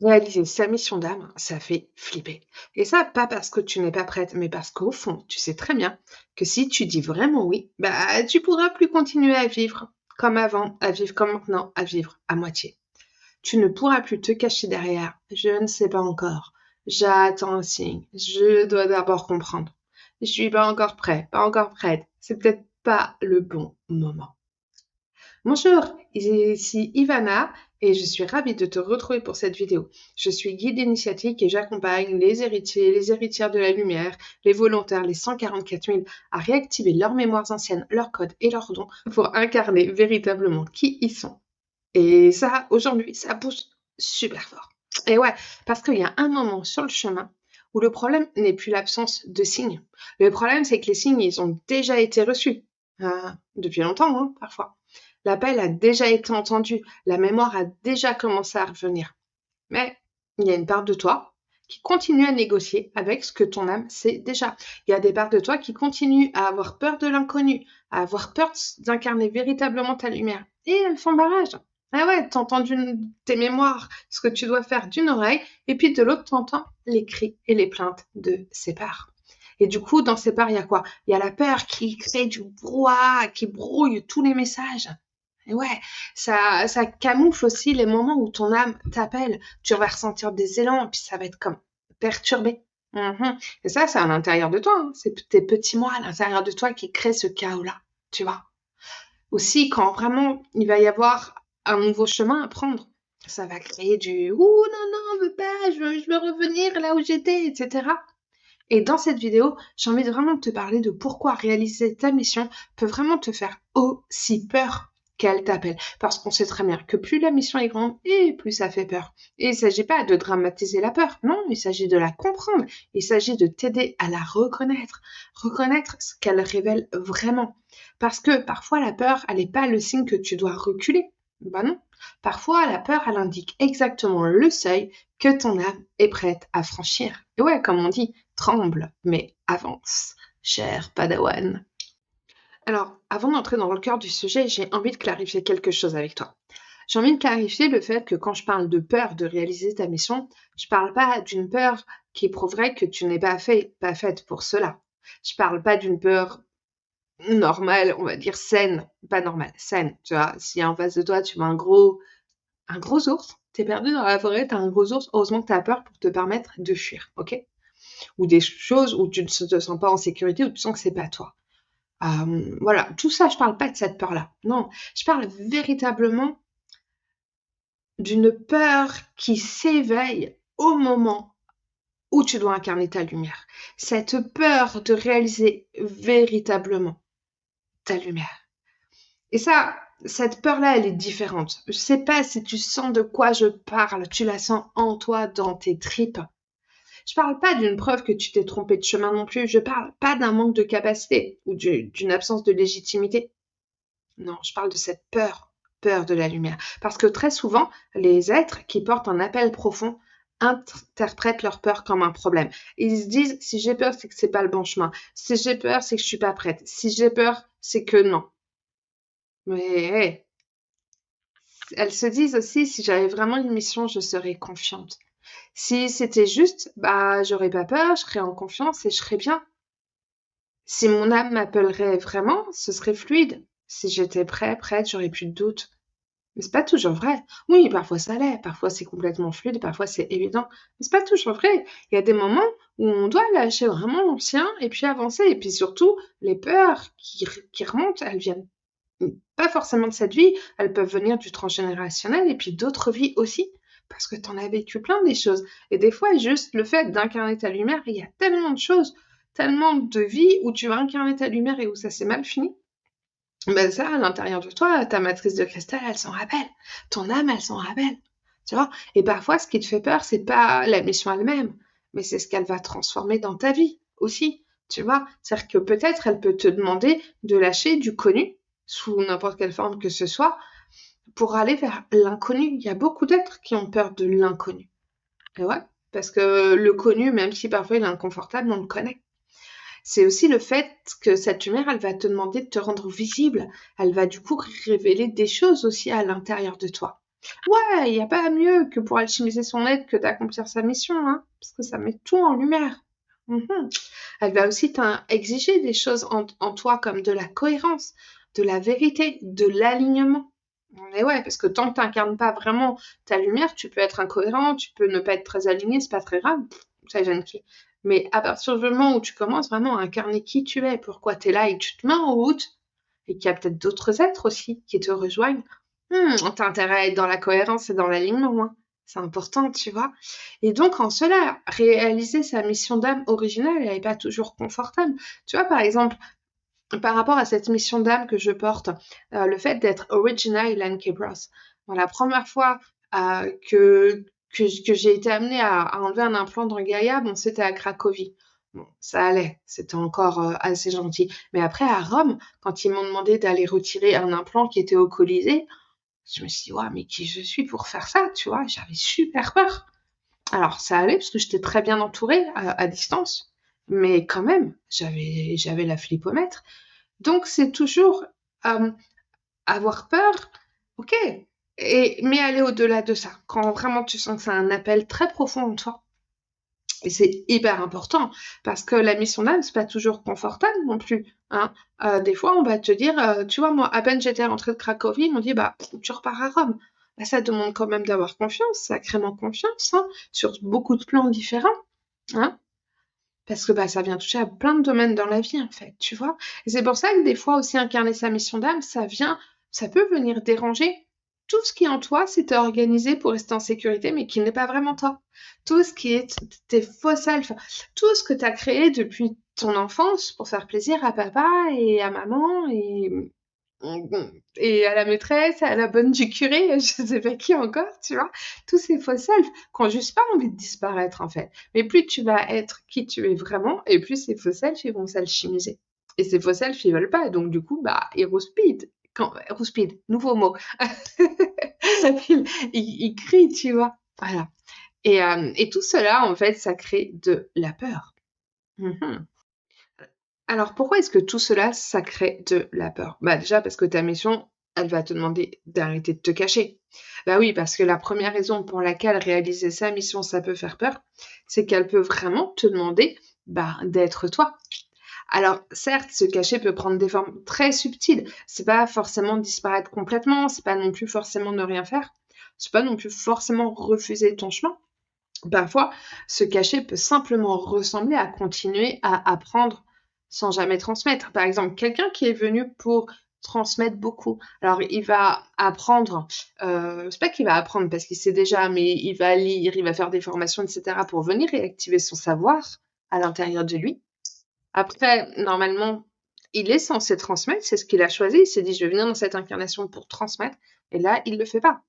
Réaliser sa mission d'âme, ça fait flipper. Et ça, pas parce que tu n'es pas prête, mais parce qu'au fond, tu sais très bien que si tu dis vraiment oui, bah tu pourras plus continuer à vivre comme avant, à vivre comme maintenant, à vivre à moitié. Tu ne pourras plus te cacher derrière. Je ne sais pas encore. J'attends un signe. Je dois d'abord comprendre. Je suis pas encore prêt, pas encore prête. C'est peut-être pas le bon moment. Bonjour, ici Ivana et je suis ravie de te retrouver pour cette vidéo. Je suis guide initiatique et j'accompagne les héritiers, les héritières de la lumière, les volontaires, les 144 000 à réactiver leurs mémoires anciennes, leurs codes et leurs dons pour incarner véritablement qui ils sont. Et ça, aujourd'hui, ça pousse super fort. Et ouais, parce qu'il y a un moment sur le chemin où le problème n'est plus l'absence de signes. Le problème, c'est que les signes, ils ont déjà été reçus. Depuis longtemps, hein, parfois. L'appel a déjà été entendu, la mémoire a déjà commencé à revenir. Mais il y a une part de toi qui continue à négocier avec ce que ton âme sait déjà. Il y a des parts de toi qui continuent à avoir peur de l'inconnu, à avoir peur d'incarner véritablement ta lumière. Et elles font barrage. Ah ouais, t'entends tes mémoires ce que tu dois faire d'une oreille, et puis de l'autre, t'entends les cris et les plaintes de ces parts. Et du coup, dans ces parts, il y a quoi? Il y a la peur qui crée du brouhaha, qui brouille tous les messages. Et ouais, ça camoufle aussi les moments où ton âme t'appelle. Tu vas ressentir des élans, et puis ça va être comme perturbé. Et ça, c'est à l'intérieur de toi. Hein. C'est tes petits mots à l'intérieur de toi qui créent ce chaos-là. Tu vois. Aussi, quand vraiment il va y avoir un nouveau chemin à prendre, ça va créer du ouh non, non, veux pas, je veux revenir là où j'étais, etc. Et dans cette vidéo, j'ai envie de vraiment te parler de pourquoi réaliser ta mission peut vraiment te faire aussi peur qu'elle t'appelle. Parce qu'on sait très bien que plus la mission est grande et plus ça fait peur. Et il ne s'agit pas de dramatiser la peur, non, il s'agit de la comprendre. Il s'agit de t'aider à la reconnaître. Reconnaître ce qu'elle révèle vraiment. Parce que parfois la peur, elle n'est pas le signe que tu dois reculer. Ben non. Parfois, la peur, elle indique exactement le seuil que ton âme est prête à franchir. Et ouais, comme on dit, tremble, mais avance, cher Padawan. Alors, avant d'entrer dans le cœur du sujet, j'ai envie de clarifier quelque chose avec toi. J'ai envie de clarifier le fait que quand je parle de peur de réaliser ta mission, je parle pas d'une peur qui prouverait que tu n'es pas faite pour cela. Je parle pas d'une peur normale, on va dire saine, pas normale, saine. Tu vois, si en face de toi, tu vois un gros ours, t'es perdu dans la forêt, t'as un gros ours, heureusement que t'as peur pour te permettre de fuir, ok? Ou des choses où tu ne te sens pas en sécurité, où tu sens que c'est pas toi. Voilà, tout ça, je parle pas de cette peur-là. Non, je parle véritablement d'une peur qui s'éveille au moment où tu dois incarner ta lumière. Cette peur de réaliser véritablement ta lumière. Et ça, cette peur-là, elle est différente. Je sais pas si tu sens de quoi je parle, tu la sens en toi, dans tes tripes. Je parle pas d'une preuve que tu t'es trompé de chemin non plus, je parle pas d'un manque de capacité ou d'une absence de légitimité. Non, je parle de cette peur, peur de la lumière. Parce que très souvent, les êtres qui portent un appel profond interprètent leur peur comme un problème. Ils se disent, si j'ai peur, c'est que c'est pas le bon chemin. Si j'ai peur, c'est que je suis pas prête. Si j'ai peur, c'est que non. Mais hey, elles se disent aussi, si j'avais vraiment une mission, je serais confiante. Si c'était juste, bah, j'aurais pas peur, je serais en confiance et je serais bien. Si mon âme m'appellerait vraiment, ce serait fluide. Si j'étais prête, j'aurais plus de doute. Mais c'est pas toujours vrai. Oui, parfois ça l'est, parfois c'est complètement fluide, parfois c'est évident. Mais c'est pas toujours vrai. Il y a des moments où on doit lâcher vraiment l'ancien et puis avancer. Et puis surtout, les peurs qui remontent, elles viennent pas forcément de cette vie, elles peuvent venir du transgénérationnel et puis d'autres vies aussi. Parce que t'en as vécu plein des choses. Et des fois, juste le fait d'incarner ta lumière, il y a tellement de choses, tellement de vies où tu vas incarner ta lumière et où ça s'est mal fini. Ben ça, à l'intérieur de toi, ta matrice de cristal, elle s'en rappelle. Ton âme, elle s'en rappelle. Tu vois? Et parfois, ce qui te fait peur, c'est pas la mission elle-même, mais c'est ce qu'elle va transformer dans ta vie aussi. Tu vois? C'est-à-dire que peut-être elle peut te demander de lâcher du connu, sous n'importe quelle forme que ce soit, pour aller vers l'inconnu. Il y a beaucoup d'êtres qui ont peur de l'inconnu. Et ouais, parce que le connu, même si parfois il est inconfortable, on le connaît. C'est aussi le fait que cette lumière, elle va te demander de te rendre visible. Elle va du coup révéler des choses aussi à l'intérieur de toi. Ouais, il n'y a pas mieux que pour alchimiser son aide que d'accomplir sa mission, hein, parce que ça met tout en lumière. Mhm. Elle va aussi exiger des choses en toi comme de la cohérence, de la vérité, de l'alignement. Et ouais, parce que tant que tu n'incarnes pas vraiment ta lumière, tu peux être incohérent, tu peux ne pas être très aligné, c'est pas très grave, ça gêne qui. Mais à partir du moment où tu commences vraiment à incarner qui tu es, pourquoi tu es là et que tu te mets en route, et qu'il y a peut-être d'autres êtres aussi qui te rejoignent, t'as intérêt à être dans la cohérence et dans l'alignement, hein. C'est important, tu vois. Et donc, en cela, réaliser sa mission d'âme originale, elle n'est pas toujours confortable. Tu vois, par exemple, par rapport à cette mission d'âme que je porte, le fait d'être original Ilan Kebros. Bon, la première fois que j'ai été amenée à enlever un implant dans Gaïa, bon, c'était à Cracovie. Bon, ça allait, c'était encore assez gentil. Mais après, à Rome, quand ils m'ont demandé d'aller retirer un implant qui était au Colisée, je me suis dit, ouais, mais qui je suis pour faire ça, tu vois? J'avais super peur. Alors, ça allait parce que j'étais très bien entourée à distance, mais quand même, j'avais la flippomètre. Donc, c'est toujours avoir peur, ok, mais aller au-delà de ça. Quand vraiment tu sens que c'est un appel très profond en toi. Et c'est hyper important parce que la mission d'âme, c'est pas toujours confortable non plus, hein. Des fois, on va te dire, tu vois, moi, à peine j'étais rentrée de Cracovie, ils m'ont dit, bah, tu repars à Rome. Bah, ça demande quand même d'avoir confiance, sacrément confiance, hein, sur beaucoup de plans différents, hein. Parce que bah, ça vient toucher à plein de domaines dans la vie, en fait, tu vois. Et c'est pour ça que des fois aussi incarner sa mission d'âme, ça peut venir déranger tout ce qui est en toi, c'est organisé pour rester en sécurité, mais qui n'est pas vraiment toi. Tout ce qui est tes faux self, tout ce que tu as créé depuis ton enfance pour faire plaisir à papa et à maman et à la maîtresse, à la bonne du curé, je sais pas qui encore, tu vois. Tous ces faux selfs qui ont juste pas envie de disparaître, en fait. Mais plus tu vas être qui tu es vraiment, et plus ces faux selfs, ils vont s'alchimiser. Et ces faux selfs, ils veulent pas. Donc, du coup, bah, ils rouspident. Rouspide, nouveau mot. Ils crient, tu vois. Voilà. Et tout cela, en fait, ça crée de la peur. Mhm. Alors, pourquoi est-ce que tout cela, ça crée de la peur? Bah, déjà parce que ta mission, elle va te demander d'arrêter de te cacher. Bah oui, parce que la première raison pour laquelle réaliser sa mission, ça peut faire peur, c'est qu'elle peut vraiment te demander, bah, d'être toi. Alors, certes, se cacher peut prendre des formes très subtiles. C'est pas forcément disparaître complètement, c'est pas non plus forcément ne rien faire, c'est pas non plus forcément refuser ton chemin. Parfois, se cacher peut simplement ressembler à continuer à apprendre sans jamais transmettre. Par exemple, quelqu'un qui est venu pour transmettre beaucoup. Alors, il va apprendre, c'est pas qu'il va apprendre parce qu'il sait déjà, mais il va lire, il va faire des formations, etc. pour venir réactiver son savoir à l'intérieur de lui. Après, normalement, il est censé transmettre, c'est ce qu'il a choisi. Il s'est dit, je vais venir dans cette incarnation pour transmettre. Et là, il le fait pas.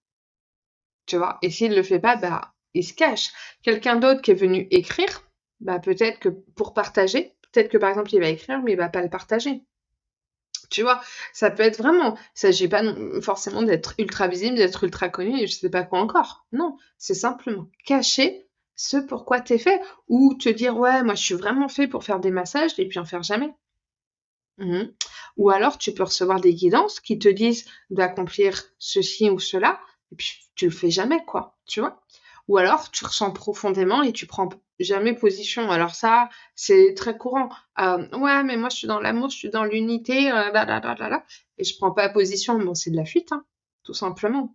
Tu vois? Et s'il le fait pas, bah, il se cache. Quelqu'un d'autre qui est venu écrire, bah, peut-être que pour partager, peut-être que par exemple, il va écrire, mais il va pas le partager. Tu vois? Ça peut être vraiment, il s'agit pas forcément d'être ultra visible, d'être ultra connu et je sais pas quoi encore. Non, c'est simplement cacher ce pourquoi t'es fait ou te dire ouais, moi je suis vraiment fait pour faire des massages et puis en faire jamais. Mhm. Ou alors tu peux recevoir des guidances qui te disent d'accomplir ceci ou cela, et puis tu le fais jamais, quoi, tu vois? Ou alors tu ressens profondément et tu prends jamais position. Alors ça, c'est très courant. Ouais, mais moi je suis dans l'amour, je suis dans l'unité, et je prends pas position. Bon, c'est de la fuite, hein, tout simplement.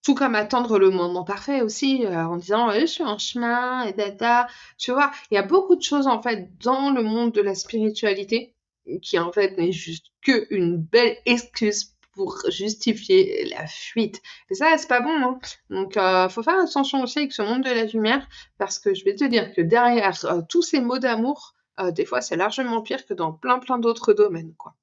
Tout comme attendre le moment parfait aussi, en disant je suis en chemin, et dada. Tu vois, il y a beaucoup de choses en fait dans le monde de la spiritualité qui en fait n'est juste qu'une belle excuse pour justifier la fuite. Et ça, c'est pas bon, hein. Donc, faut faire attention aussi avec ce monde de la lumière, parce que je vais te dire que derrière tous ces mots d'amour, des fois, c'est largement pire que dans plein d'autres domaines, quoi.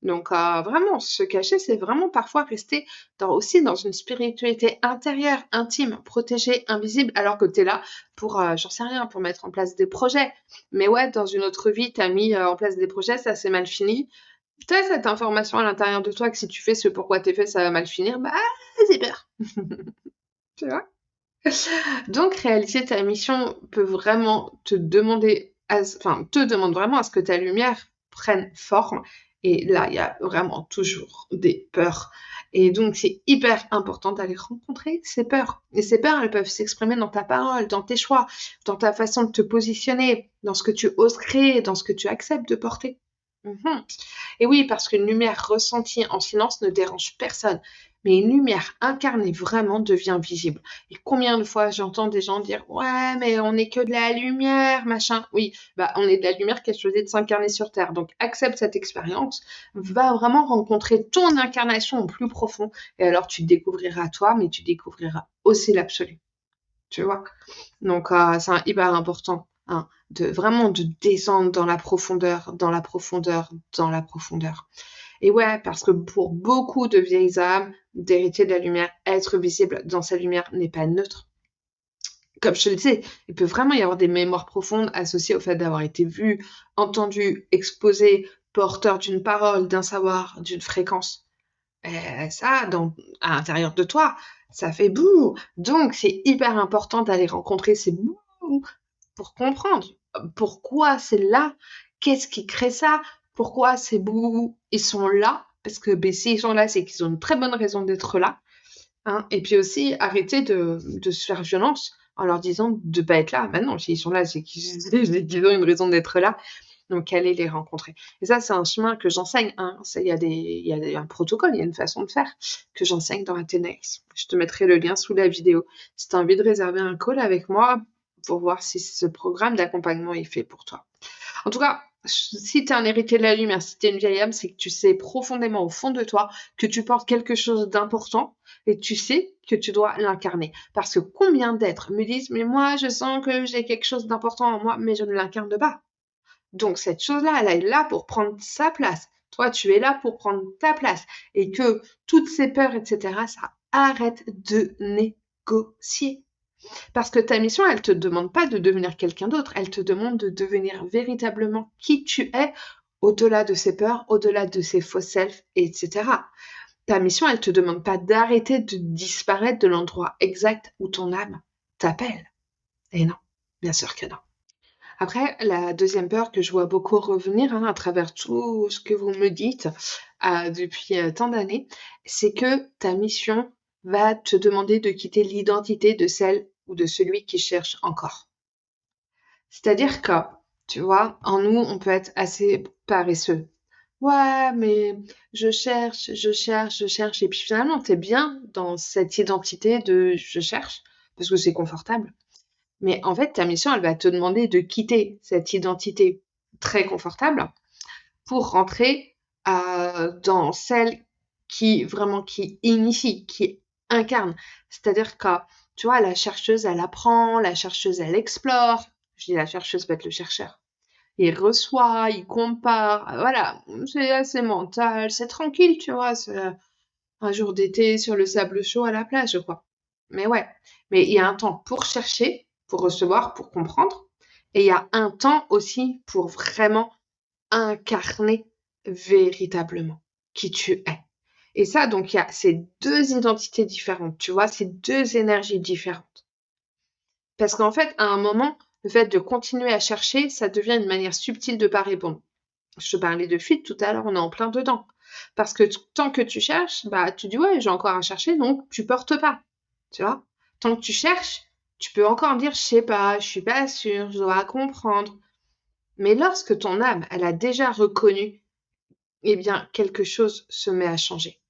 Donc, vraiment, se cacher, c'est vraiment parfois rester aussi dans une spiritualité intérieure, intime, protégée, invisible, alors que tu es là pour, j'en sais rien, pour mettre en place des projets. Mais ouais, dans une autre vie, tu as mis en place des projets, ça s'est mal fini. Tu as cette information à l'intérieur de toi que si tu fais ce pourquoi t'es fait, ça va mal finir, bah, j'ai peur. Tu vois? Donc, réaliser ta mission peut vraiment te demande vraiment à ce que ta lumière prenne forme Et là, il y a vraiment toujours des peurs. Et donc, c'est hyper important d'aller rencontrer ces peurs. Et ces peurs, elles peuvent s'exprimer dans ta parole, dans tes choix, dans ta façon de te positionner, dans ce que tu oses créer, dans ce que tu acceptes de porter. Mhm. Et oui, parce qu'une lumière ressentie en silence ne dérange personne, mais une lumière incarnée vraiment devient visible. Et combien de fois j'entends des gens dire ouais, mais on n'est que de la lumière, machin. Oui, bah on est de la lumière qui a choisi de s'incarner sur Terre. Donc accepte cette expérience, va vraiment rencontrer ton incarnation au plus profond, et alors tu te découvriras toi, mais tu découvriras aussi l'absolu. Tu vois? Donc, c'est hyper important, hein, de vraiment de descendre dans la profondeur, dans la profondeur, dans la profondeur. Et ouais, parce que pour beaucoup de vieilles âmes, d'héritiers de la lumière, être visible dans sa lumière n'est pas neutre. Comme je te le disais, il peut vraiment y avoir des mémoires profondes associées au fait d'avoir été vu, entendu, exposé, porteur d'une parole, d'un savoir, d'une fréquence. Ça, à l'intérieur de toi, ça fait bouh. Donc, c'est hyper important d'aller rencontrer ces bouh pour comprendre pourquoi c'est là, qu'est-ce qui crée ça, pourquoi ces bouh, ils sont là. Parce que s'ils sont là, c'est qu'ils ont une très bonne raison d'être là. Hein. Et puis aussi, arrêter de se faire violence en leur disant de ne pas être là. Ben non, s'ils sont là, c'est qu'ils ont une raison d'être là. Donc, aller les rencontrer. Et ça, c'est un chemin que j'enseigne. Hein. Il y a un protocole, il y a une façon de faire que j'enseigne dans Athénaïs. Je te mettrai le lien sous la vidéo. Si tu as envie de réserver un call avec moi pour voir si ce programme d'accompagnement est fait pour toi. En tout cas, si tu es un héritier de la lumière, si tu es une vieille âme, c'est que tu sais profondément au fond de toi que tu portes quelque chose d'important et tu sais que tu dois l'incarner. Parce que combien d'êtres me disent « Mais moi, je sens que j'ai quelque chose d'important en moi, mais je ne l'incarne pas. » Donc cette chose-là, elle est là pour prendre sa place. Toi, tu es là pour prendre ta place. Et que toutes ces peurs, etc., ça arrête de négocier. Parce que ta mission, elle ne te demande pas de devenir quelqu'un d'autre. Elle te demande de devenir véritablement qui tu es, au-delà de ces peurs, au-delà de ces faux selfs, etc. Ta mission, elle ne te demande pas d'arrêter de disparaître de l'endroit exact où ton âme t'appelle. Et non, bien sûr que non. Après, la deuxième peur que je vois beaucoup revenir à travers tout ce que vous me dites depuis tant d'années, c'est que ta mission va te demander de quitter l'identité de celle ou de celui qui cherche encore. C'est-à-dire que, tu vois, en nous, on peut être assez paresseux. Ouais, mais je cherche, et puis finalement, t'es bien dans cette identité de je cherche, parce que c'est confortable. Mais en fait, ta mission, elle va te demander de quitter cette identité très confortable pour rentrer dans celle qui initie, qui incarne. C'est-à-dire que, tu vois, la chercheuse, elle apprend, la chercheuse, elle explore. Je dis la chercheuse peut être le chercheur. Il reçoit, il compare, voilà, c'est assez mental, c'est tranquille, tu vois, c'est un jour d'été sur le sable chaud à la plage, je crois. Mais ouais, mais il y a un temps pour chercher, pour recevoir, pour comprendre, et il y a un temps aussi pour vraiment incarner véritablement qui tu es. Et ça, donc, il y a ces deux identités différentes, tu vois, ces deux énergies différentes. Parce qu'en fait, à un moment, le fait de continuer à chercher, ça devient une manière subtile de pas répondre. Je te parlais de fuite tout à l'heure, on est en plein dedans. Parce que tant que tu cherches, bah tu dis ouais, j'ai encore à chercher, donc tu portes pas. Tu vois? Tant que tu cherches, tu peux encore dire je sais pas, je suis pas sûre, je dois comprendre. Mais lorsque ton âme, elle a déjà reconnu, eh bien quelque chose se met à changer.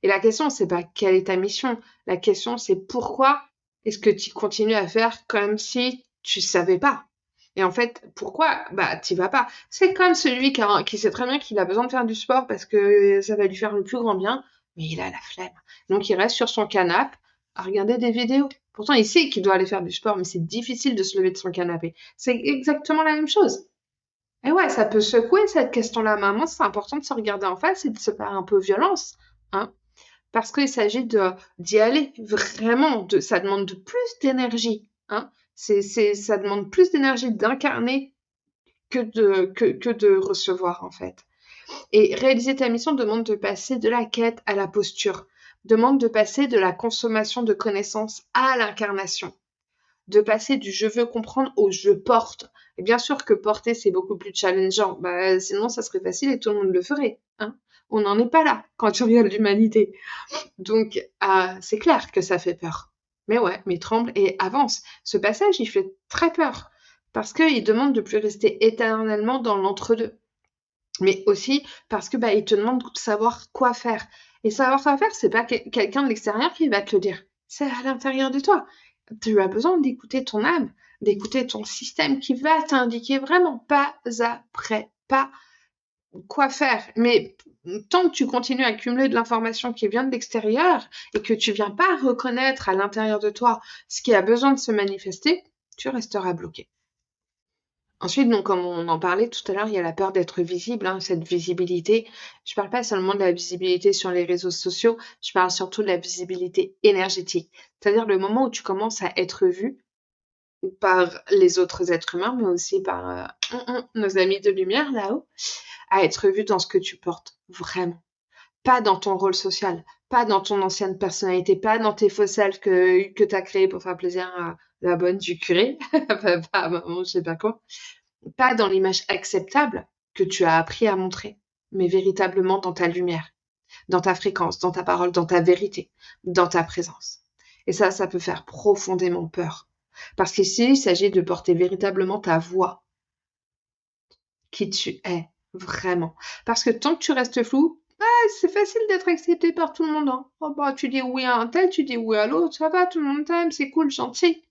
Et la question, c'est pas quelle est ta mission. La question, c'est pourquoi est-ce que tu continues à faire comme si tu savais pas. Et en fait, pourquoi bah t'y vas pas. C'est comme celui qui sait très bien qu'il a besoin de faire du sport parce que ça va lui faire le plus grand bien, mais il a la flemme. Donc il reste sur son canapé à regarder des vidéos. Pourtant, il sait qu'il doit aller faire du sport, mais c'est difficile de se lever de son canapé. C'est exactement la même chose. Et ouais, ça peut secouer cette question-là. Maman, c'est important de se regarder en face et de se faire un peu violence. Hein, parce qu'il s'agit d'y aller vraiment. Ça demande de plus d'énergie. Hein. Ça demande plus d'énergie d'incarner que de recevoir, en fait. Et réaliser ta mission demande de passer de la quête à la posture, demande de passer de la consommation de connaissances à l'incarnation. de passer du je veux comprendre au je porte. Et bien sûr que porter, c'est beaucoup plus challengeant. Bah, sinon, ça serait facile et tout le monde le ferait, hein. On n'en est pas là quand tu regardes l'humanité. Donc, c'est clair que ça fait peur. Mais ouais, mais tremble et avance. Ce passage, il fait très peur parce qu'il demande de plus rester éternellement dans l'entre-deux. Mais aussi parce que bah, il te demande de savoir quoi faire. Et savoir quoi faire, c'est pas quelqu'un de l'extérieur qui va te le dire. C'est à l'intérieur de toi. Tu as besoin d'écouter ton âme, d'écouter ton système qui va t'indiquer vraiment pas après pas quoi faire. Mais tant que tu continues à accumuler de l'information qui vient de l'extérieur et que tu viens pas reconnaître à l'intérieur de toi ce qui a besoin de se manifester, tu resteras bloqué. Ensuite, donc, comme on en parlait tout à l'heure, il y a la peur d'être visible, hein, cette visibilité. Je parle pas seulement de la visibilité sur les réseaux sociaux, je parle surtout de la visibilité énergétique. C'est-à-dire le moment où tu commences à être vu par les autres êtres humains, mais aussi par nos amis de lumière là-haut, à être vu dans ce que tu portes, vraiment. Pas dans ton rôle social, pas dans ton ancienne personnalité, pas dans tes faux selfs que tu as créés pour faire plaisir à la bonne du curé, pas à maman, je sais pas quoi. Pas dans l'image acceptable que tu as appris à montrer, mais véritablement dans ta lumière, dans ta fréquence, dans ta parole, dans ta vérité, dans ta présence. Et ça peut faire profondément peur. Parce qu'ici, il s'agit de porter véritablement ta voix, qui tu es, vraiment. Parce que tant que tu restes flou, c'est facile d'être accepté par tout le monde, hein. Oh bah, tu dis oui à un tel, tu dis oui à l'autre, ça va, tout le monde t'aime, c'est cool, gentil.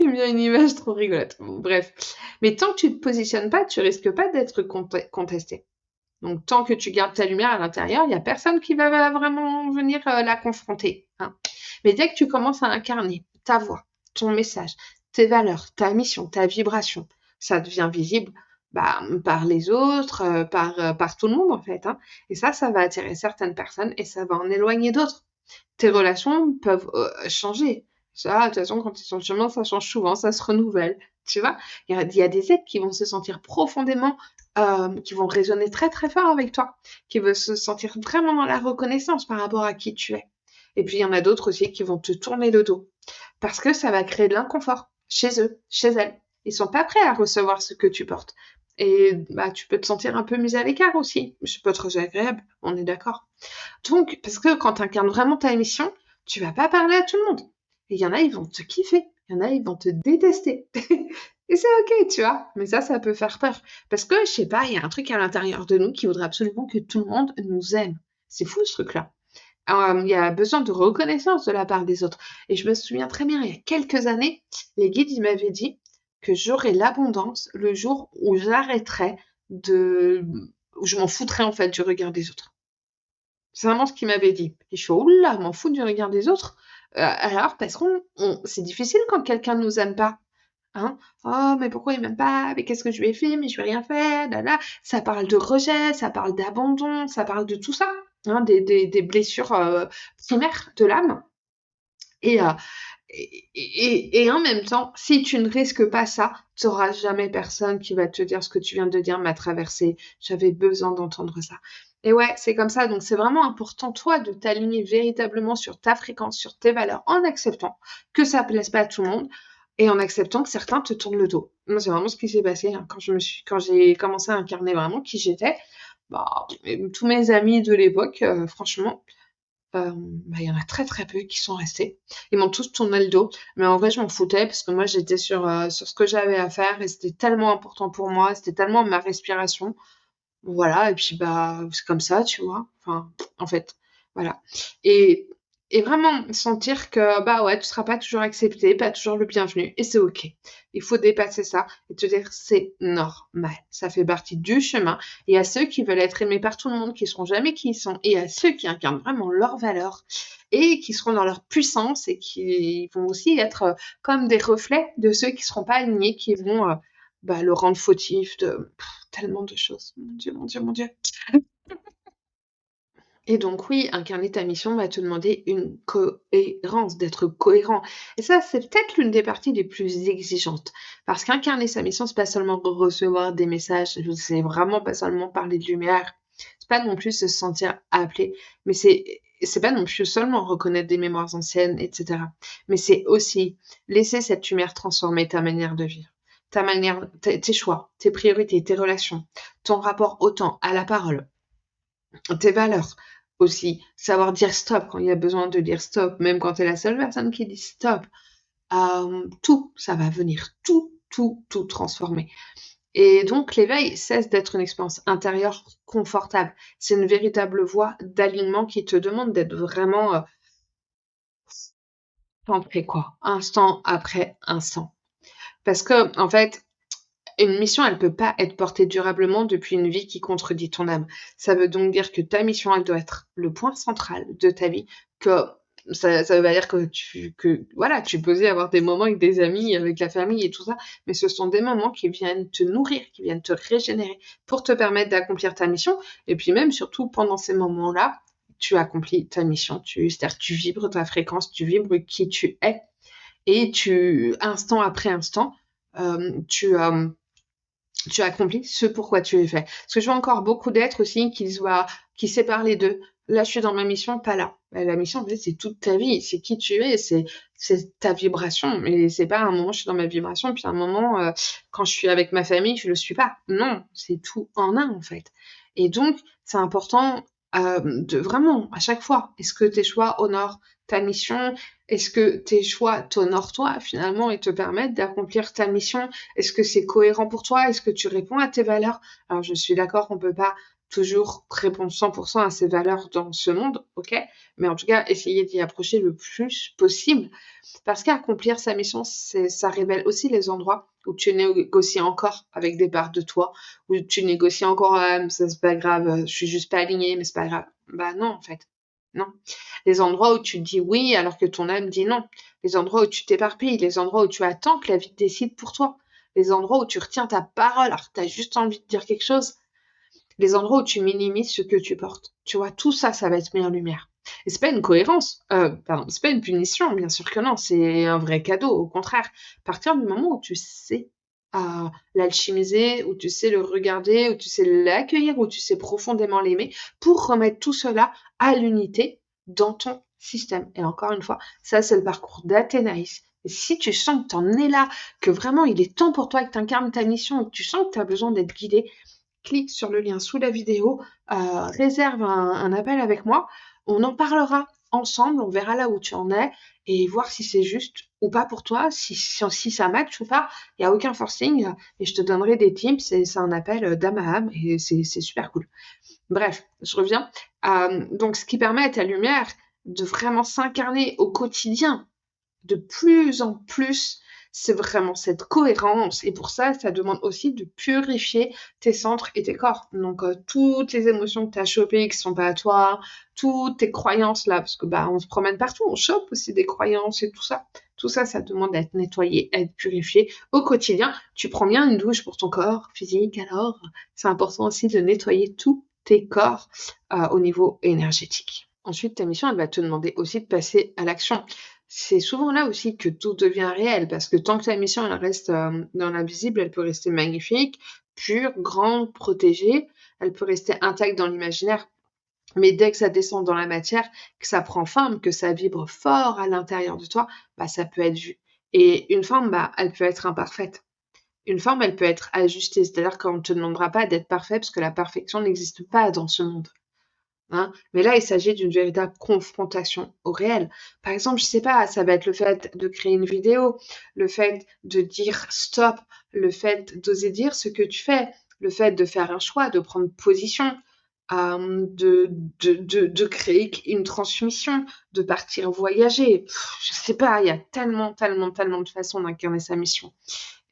Il me vient une image trop rigolote. Bon, bref. Mais tant que tu te positionnes pas, tu risques pas d'être contesté. Donc, tant que tu gardes ta lumière à l'intérieur, il y a personne qui va vraiment venir la confronter, hein. Mais dès que tu commences à incarner ta voix, ton message, tes valeurs, ta mission, ta vibration, ça devient visible bah, par les autres, par tout le monde en fait, hein. Et ça va attirer certaines personnes et ça va en éloigner d'autres. Tes relations peuvent changer. Ça, de toute façon, quand ils sont sur le chemin, ça change souvent, ça se renouvelle. Tu vois, il y a des êtres qui vont se sentir profondément, qui vont résonner très très fort avec toi, qui vont se sentir vraiment dans la reconnaissance par rapport à qui tu es. Et puis il y en a d'autres aussi qui vont te tourner le dos parce que ça va créer de l'inconfort chez eux, chez elles. Ils sont pas prêts à recevoir ce que tu portes. Et bah, tu peux te sentir un peu mis à l'écart aussi. C'est pas très agréable, on est d'accord. Donc, parce que quand tu incarnes vraiment ta mission, tu vas pas parler à tout le monde. Et il y en a, ils vont te kiffer. Il y en a, ils vont te détester. Et c'est ok, tu vois. Mais ça peut faire peur. Parce que, je sais pas, il y a un truc à l'intérieur de nous qui voudrait absolument que tout le monde nous aime. C'est fou, ce truc-là. Il y a besoin de reconnaissance de la part des autres. Et je me souviens très bien, il y a quelques années, les guides, ils m'avaient dit que j'aurais l'abondance le jour où j'arrêterais où je m'en foutrais, en fait, du regard des autres. C'est vraiment ce qu'il m'avait dit. Et je suis: «Ouh là, m'en fous du regard des autres?» Alors parce c'est difficile quand quelqu'un ne nous aime pas, hein. «Oh mais pourquoi il m'aime pas? Mais qu'est-ce que je lui ai fait? Mais je lui ai rien fait, là là». Ça parle de rejet, ça parle d'abandon, ça parle de tout ça, hein, des blessures, primaires de l'âme et heu et en même temps, si tu ne risques pas ça, tu auras jamais personne qui va te dire ce que tu viens de dire m'a traversé. J'avais besoin d'entendre ça. Et ouais, c'est comme ça. Donc, c'est vraiment important, toi, de t'aligner véritablement sur ta fréquence, sur tes valeurs, en acceptant que ça plaise pas à tout le monde et en acceptant que certains te tournent le dos. Moi, c'est vraiment ce qui s'est passé, hein, quand j'ai commencé à incarner vraiment qui j'étais. Bah, tous mes amis de l'époque, franchement, bah, il y en a très, très peu qui sont restés. Ils m'ont tous tourné le dos, mais en vrai, je m'en foutais parce que moi, j'étais sur ce que j'avais à faire et c'était tellement important pour moi, c'était tellement ma respiration. Voilà et puis, bah, c'est comme ça, tu vois? Enfin, en fait, voilà et et vraiment sentir que, bah, ouais, tu seras pas toujours accepté, pas toujours le bienvenu et c'est OK. Il faut dépasser ça et te dire: «C'est normal, ça fait partie du chemin» et à ceux qui veulent être aimés par tout le monde, qui seront jamais qui ils sont et à ceux qui incarnent vraiment leurs valeurs et qui seront dans leur puissance et qui vont aussi être, comme des reflets de ceux qui seront pas alignés, qui vont, bah, le rendre fautif de tellement de choses. Mon Dieu, mon Dieu, mon Dieu. Et donc oui, incarner ta mission va te demander une cohérence, d'être cohérent. Et ça, c'est peut-être l'une des parties les plus exigeantes. Parce qu'incarner sa mission, c'est pas seulement recevoir des messages, c'est vraiment pas seulement parler de lumière, c'est pas non plus se sentir appelé, mais c'est c'est pas non plus seulement reconnaître des mémoires anciennes, et cetera, mais c'est aussi laisser cette lumière transformer ta manière de vivre, ta manière, tes choix, tes priorités, tes relations, ton rapport au temps, à la parole, tes valeurs aussi. Savoir dire stop quand il y a besoin de dire stop, même quand tu es la seule personne qui dit stop. Tout, ça va venir tout transformer. Et donc l'éveil cesse d'être une expérience intérieure confortable. C'est une véritable voie d'alignement qui te demande d'être vraiment centré, quoi, instant après instant. Parce que en fait, une mission, elle peut pas être portée durablement depuis une vie qui contredit ton âme. Ça veut donc dire que ta mission, elle doit être le point central de ta vie, que ça veut pas dire que voilà, tu peux aussi avoir des moments avec des amis, avec la famille et tout ça, mais ce sont des moments qui viennent te nourrir, qui viennent te régénérer pour te permettre d'accomplir ta mission. Et puis même, surtout pendant ces moments-là, tu accomplis ta mission. C'est-à-dire que tu vibres ta fréquence, tu vibres qui tu es, et instant après instant, tu accomplis ce pourquoi tu es fait. Parce que je vois encore beaucoup d'êtres aussi qui séparent les deux. Là, je suis dans ma mission, pas là. La mission, en fait, c'est toute ta vie, c'est qui tu es, c'est ta vibration. Mais c'est pas un moment, je suis dans ma vibration, puis un moment, quand je suis avec ma famille, je le suis pas. Non, c'est tout en un, en fait. Et donc, c'est important de vraiment, à chaque fois, est-ce que tes choix honorent ta mission? Est-ce que tes choix t'honorent toi, finalement, et te permettent d'accomplir ta mission? Est-ce que c'est cohérent pour toi? Est-ce que tu réponds à tes valeurs? Alors, je suis d'accord qu'on peut pas toujours répondre 100% à ses valeurs dans ce monde, ok? Mais en tout cas, essayer d'y approcher le plus possible. Parce qu'accomplir sa mission, ça révèle aussi les endroits où tu négocies encore avec des parts de toi, où tu négocies encore, ah, ça c'est pas grave, je suis juste pas alignée, mais c'est pas grave. Bah non, en fait. Non. Les endroits où tu dis oui alors que ton âme dit non. Les endroits où tu t'éparpilles, les endroits où tu attends que la vie décide pour toi. Les endroits où tu retiens ta parole alors que tu as juste envie de dire quelque chose. Les endroits où tu minimises ce que tu portes. Tu vois, tout ça, ça va être mis en lumière. Et c'est pas une cohérence, pardon, c'est pas une punition, bien sûr que non, c'est un vrai cadeau, au contraire. À partir du moment où tu sais l'alchimiser, où tu sais le regarder, où tu sais l'accueillir, où tu sais profondément l'aimer, pour remettre tout cela à l'unité dans ton système. Et encore une fois, ça c'est le parcours d'Athénaïs. Et si tu sens que tu en es là, que vraiment il est temps pour toi, que tu incarnes ta mission, que tu sens que tu as besoin d'être guidé, clique sur le lien sous la vidéo, réserve un appel avec moi. On en parlera ensemble, on verra là où tu en es et voir si c'est juste ou pas pour toi, si ça match ou pas. Il n'y a aucun forcing et je te donnerai des tips. C'est un appel d'âme à âme et c'est super cool. Bref, je reviens. Donc, ce qui permet à ta lumière de vraiment s'incarner au quotidien de plus en plus, c'est vraiment cette cohérence. Et pour ça, ça demande aussi de purifier tes centres et tes corps. Donc, toutes les émotions que tu as chopées qui sont pas à toi, toutes tes croyances là, parce que bah on se promène partout, on chope aussi des croyances et tout ça. Tout ça, ça demande d'être nettoyé, à être purifié au quotidien. Tu prends bien une douche pour ton corps physique, alors c'est important aussi de nettoyer tous tes corps au niveau énergétique. Ensuite, ta mission, elle va te demander aussi de passer à l'action. C'est souvent là aussi que tout devient réel, parce que tant que ta mission elle reste dans l'invisible, elle peut rester magnifique, pure, grande, protégée, elle peut rester intacte dans l'imaginaire. Mais dès que ça descend dans la matière, que ça prend forme, que ça vibre fort à l'intérieur de toi, bah, ça peut être vu. Et une forme, bah, elle peut être imparfaite. Une forme, elle peut être ajustée. C'est-à-dire qu'on ne te demandera pas d'être parfait, parce que la perfection n'existe pas dans ce monde. Hein. Mais là, il s'agit d'une véritable confrontation au réel. Par exemple, je sais pas, ça va être le fait de créer une vidéo, le fait de dire stop, le fait d'oser dire ce que tu fais, le fait de faire un choix, de prendre position, de créer une transmission, de partir voyager. Je sais pas, il y a tellement de façons d'incarner sa mission.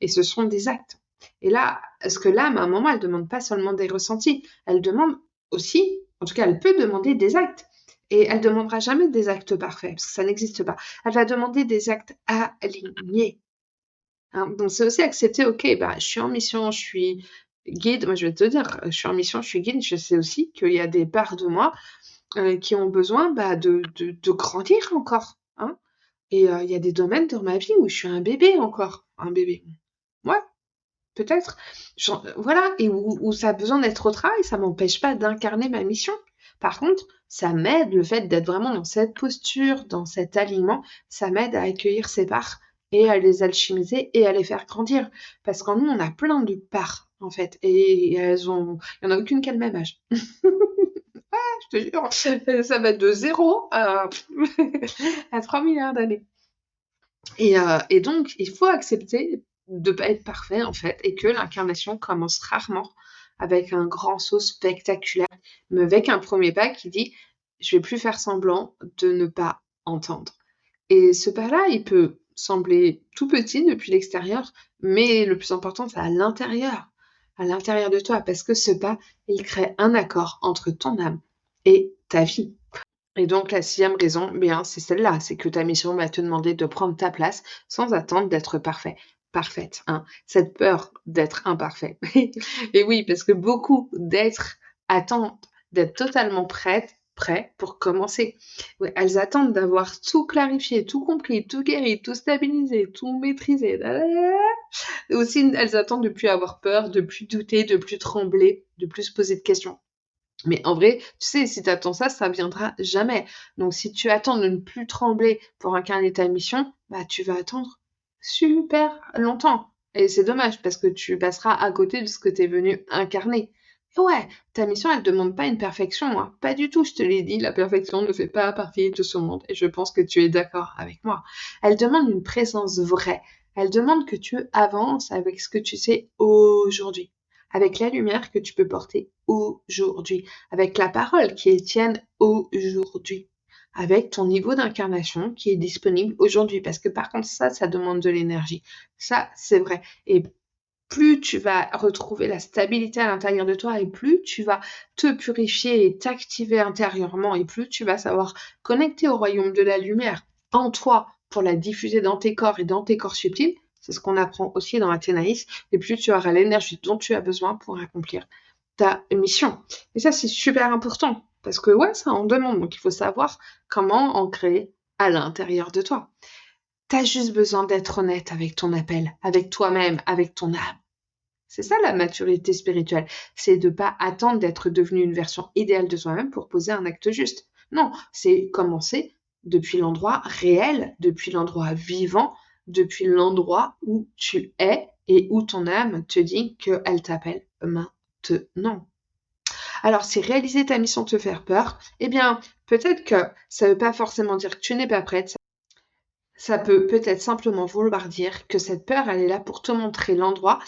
Et ce sont des actes. Et là, est-ce que l'âme, à un moment, elle demande pas seulement des ressentis, elle demande aussi, en tout cas, elle peut demander des actes. Et elle demandera jamais des actes parfaits, parce que ça n'existe pas. Elle va demander des actes alignés. Hein. Donc, c'est aussi accepter, ok, bah, je suis en mission, je suis guide. Moi, je vais te dire, je suis en mission, je suis guide. Je sais aussi qu'il y a des parts de moi qui ont besoin bah, de grandir encore. Hein. Et il y a des domaines dans ma vie où je suis un bébé encore. Un bébé. Ouais, peut-être. Voilà, et où ça a besoin d'être au travail, ça m'empêche pas d'incarner ma mission. Par contre, ça m'aide, le fait d'être vraiment dans cette posture, dans cet alignement, ça m'aide à accueillir ces parts et à les alchimiser et à les faire grandir. Parce qu'en nous, on a plein de parts, en fait, et il y en a aucune qui a le même âge. Je te jure, ça va de 0 à à 3 milliards d'années. Et donc, il faut accepter de pas être parfait, en fait, et que l'incarnation commence rarement avec un grand saut spectaculaire, mais avec un premier pas qui dit: «Je vais plus faire semblant de ne pas entendre». Et ce pas-là, il peut sembler tout petit depuis l'extérieur, mais le plus important, c'est à l'intérieur de toi, parce que ce pas, il crée un accord entre ton âme et ta vie. Et donc la 6e raison, bien, c'est celle-là, c'est que ta mission va te demander de prendre ta place sans attendre d'être parfaite, hein. Cette peur d'être imparfait. Et oui, parce que beaucoup d'êtres attendent d'être totalement prêts pour commencer. Ouais, elles attendent d'avoir tout clarifié, tout compris, tout guéri, tout stabilisé, tout maîtrisé. Et aussi, elles attendent de plus avoir peur, de plus douter, de plus trembler, de plus se poser de questions. Mais en vrai, tu sais, si tu attends ça, ça viendra jamais. Donc si tu attends de ne plus trembler pour incarner ta mission, bah tu vas attendre super longtemps. Et c'est dommage parce que tu passeras à côté de ce que tu es venu incarner. Et ouais, ta mission, elle demande pas une perfection, hein. Pas du tout, je te l'ai dit, la perfection ne fait pas partie de ce monde. Et je pense que tu es d'accord avec moi. Elle demande une présence vraie. Elle demande que tu avances avec ce que tu sais aujourd'hui, avec la lumière que tu peux porter aujourd'hui, avec la parole qui est tienne aujourd'hui, avec ton niveau d'incarnation qui est disponible aujourd'hui. Parce que par contre, ça demande de l'énergie. Ça, c'est vrai. Et plus tu vas retrouver la stabilité à l'intérieur de toi et plus tu vas te purifier et t'activer intérieurement et plus tu vas savoir connecter au royaume de la lumière en toi pour la diffuser dans tes corps et dans tes corps subtils. C'est ce qu'on apprend aussi dans Athénaïs. Et plus tu auras l'énergie dont tu as besoin pour accomplir ta mission. Et ça, c'est super important parce que ouais, ça en demande. Donc, il faut savoir comment en créer à l'intérieur de toi. T'as juste besoin d'être honnête avec ton appel, avec toi-même, avec ton âme. C'est ça la maturité spirituelle. C'est de pas attendre d'être devenu une version idéale de soi-même pour poser un acte juste. Non, c'est commencer depuis l'endroit réel, depuis l'endroit vivant, depuis l'endroit où tu es et où ton âme te dit qu'elle t'appelle maintenant. Alors, si réaliser ta mission te fait peur, eh bien, peut-être que ça ne veut pas forcément dire que tu n'es pas prête. Ça peut peut-être simplement vouloir dire que cette peur, elle est là pour te montrer l'endroit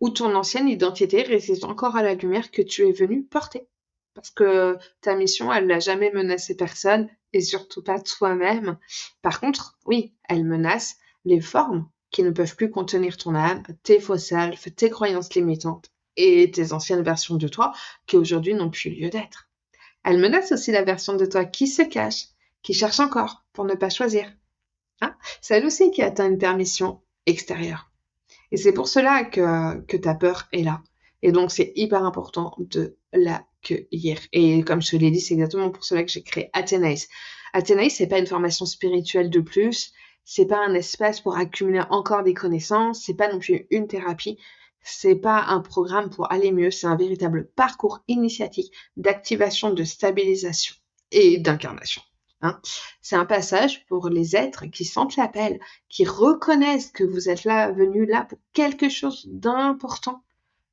où ton ancienne identité résiste encore à la lumière que tu es venu porter. Parce que ta mission, elle n'a jamais menacé personne et surtout pas toi-même. Par contre, oui, elle menace les formes qui ne peuvent plus contenir ton âme, tes faux selfs, tes croyances limitantes et tes anciennes versions de toi qui aujourd'hui n'ont plus lieu d'être. Elle menace aussi la version de toi qui se cache, qui cherche encore pour ne pas choisir. Hein, c'est elle aussi qui atteint une permission extérieure. Et c'est pour cela que ta peur est là. Et donc, c'est hyper important de l'accueillir. Et comme je te l'ai dit, c'est exactement pour cela que j'ai créé Athénaïs. Athénaïs, c'est pas une formation spirituelle de plus. C'est pas un espace pour accumuler encore des connaissances. C'est pas non plus une thérapie. C'est pas un programme pour aller mieux. C'est un véritable parcours initiatique d'activation, de stabilisation et d'incarnation. Hein. C'est un passage pour les êtres qui sentent l'appel, qui reconnaissent que vous êtes là, venus là pour quelque chose d'important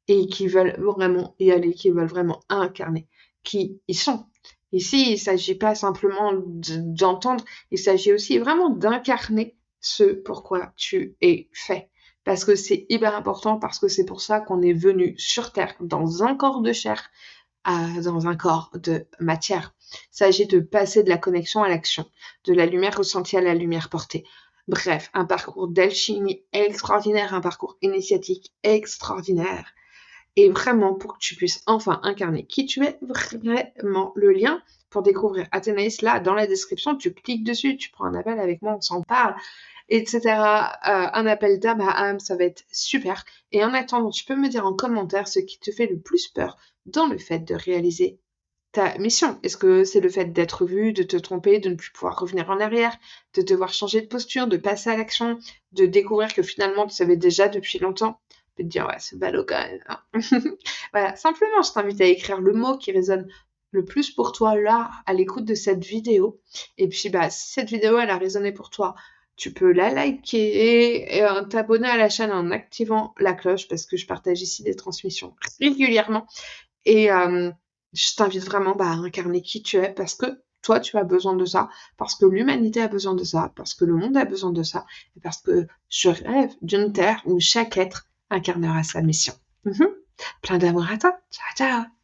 et qui veulent vraiment y aller, qui veulent vraiment incarner qui ils sont. Ici, il ne s'agit pas simplement d'entendre, il s'agit aussi vraiment d'incarner ce pourquoi tu es fait. Parce que c'est hyper important, parce que c'est pour ça qu'on est venu sur Terre, dans un corps de chair, dans un corps de matière. Il s'agit de passer de la connexion à l'action, de la lumière ressentie à la lumière portée. Bref, un parcours d'alchimie extraordinaire, un parcours initiatique extraordinaire. Et vraiment, pour que tu puisses enfin incarner qui tu es, vraiment le lien pour découvrir Athénaïs, là, dans la description, tu cliques dessus, tu prends un appel avec moi, on s'en parle, etc. Un appel d'âme à âme, ça va être super. Et en attendant, tu peux me dire en commentaire ce qui te fait le plus peur dans le fait de réaliser ta mission. Est-ce que c'est le fait d'être vu, de te tromper, de ne plus pouvoir revenir en arrière, de devoir changer de posture, de passer à l'action, de découvrir que finalement tu savais déjà depuis longtemps? Tu peux te dire, ouais, c'est ballot quand même, hein. Voilà, simplement, je t'invite à écrire le mot qui résonne le plus pour toi là, à l'écoute de cette vidéo. Et puis, bah, si cette vidéo, elle a résonné pour toi, tu peux la liker et t'abonner à la chaîne en activant la cloche parce que je partage ici des transmissions régulièrement. Et je t'invite vraiment à incarner qui tu es parce que toi, tu as besoin de ça, parce que l'humanité a besoin de ça, parce que le monde a besoin de ça, et parce que je rêve d'une terre où chaque être incarnera sa mission. Plein d'amour à toi. Ciao, ciao.